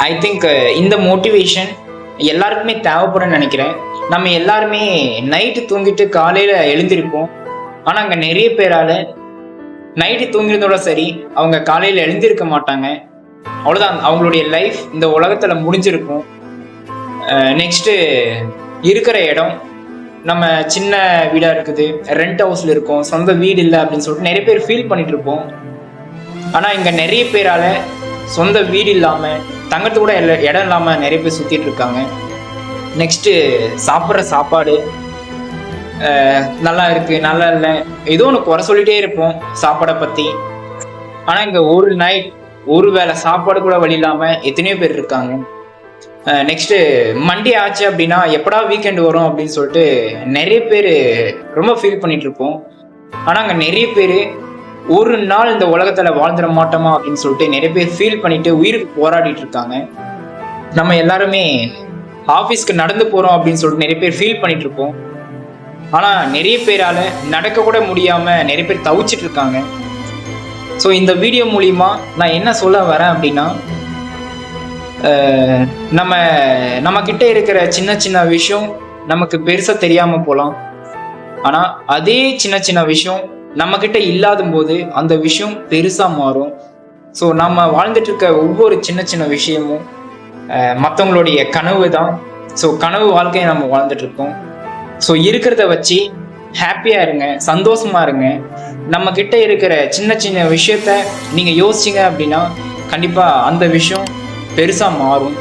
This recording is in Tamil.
ஐ திங்க் இந்த மோட்டிவேஷன் எல்லாருக்குமே தேவைப்படும்னு நினைக்கிறேன். நம்ம எல்லாருமே நைட்டு தூங்கிட்டு காலையில் எழுந்திருப்போம். ஆனால் அங்கே நிறைய பேரால் நைட்டு தூங்கினதோட சரி அவங்க காலையில் எழுந்திருக்க மாட்டாங்க. அவ்வளோதான், அவங்களுடைய லைஃப் இந்த உலகத்தில் முடிஞ்சிருக்கும். நெக்ஸ்ட்டு இருக்கிற இடம், நம்ம சின்ன வீடாக இருக்குது, ரெண்ட் ஹவுஸில் இருக்கோம், சொந்த வீடு இல்லை அப்படின்னு சொல்லிட்டு நிறைய பேர் ஃபீல் பண்ணிட்டு இருப்போம். ஆனால் இங்கே நிறைய பேரால் சொந்த வீடு இல்லாமல் தங்கத்து கூட இடம் இல்லாமல் நிறைய பேர் சுற்றிட்டு இருக்காங்க. நெக்ஸ்ட்டு சாப்பிட்ற சாப்பாடு நல்லா இருக்குது, நல்லா இல்லை, ஏதோ ஒன்று குறை சொல்லிகிட்டே இருப்போம் சாப்பாடை பற்றி. ஆனால் இங்கே ஒரு நைட் ஒரு வேளை சாப்பாடு கூட வழி இல்லாமல் எத்தனையோ பேர் இருக்காங்க. நெக்ஸ்ட்டு மண்டே ஆச்சு அப்படின்னா எப்படா வீக்கெண்டு வரும் அப்படின்னு சொல்லிட்டு நிறைய பேர் ரொம்ப ஃபீல் பண்ணிட்டு இருப்போம். ஆனால் அங்கே நிறைய பேர் ஒரு நாள் இந்த உலகத்தில் வாழ்ந்துட மாட்டோமா அப்படின்னு சொல்லிட்டு நிறைய பேர் ஃபீல் பண்ணிட்டு உயிருக்கு போராடிட்டு இருக்காங்க. நம்ம எல்லாருமே ஆஃபீஸ்க்கு நடந்து போகிறோம் அப்படின்னு சொல்லிட்டு நிறைய பேர் ஃபீல் பண்ணிட்டு இருப்போம். ஆனால் நிறைய பேரால் நடக்க கூட முடியாமல் நிறைய பேர் தவிச்சிட்டு இருக்காங்க. ஸோ இந்த வீடியோ மூலிமா நான் என்ன சொல்ல வரேன் அப்படின்னா, நம்ம கிட்ட இருக்கிற சின்ன சின்ன விஷயம் நமக்கு பெருசாக தெரியாமல் போகலாம். ஆனால் அதே சின்ன சின்ன விஷயம் நம்ம கிட்ட இல்லாத போது அந்த விஷயம் பெருசாக மாறும். ஸோ நம்ம வாழ்ந்துட்டு இருக்க ஒவ்வொரு சின்ன சின்ன விஷயமும் மற்றவங்களுடைய கனவு தான். ஸோ கனவு வாழ்க்கையை நம்ம வாழ்ந்துட்டு இருக்கோம். ஸோ இருக்கிறத வச்சு ஹாப்பியாக இருங்க, சந்தோஷமா இருங்க. நம்ம கிட்ட இருக்கிற சின்ன சின்ன விஷயத்த நீங்கள் யோசிச்சிங்க அப்படின்னா கண்டிப்பாக அந்த விஷயம் பெருசாக மாறும்.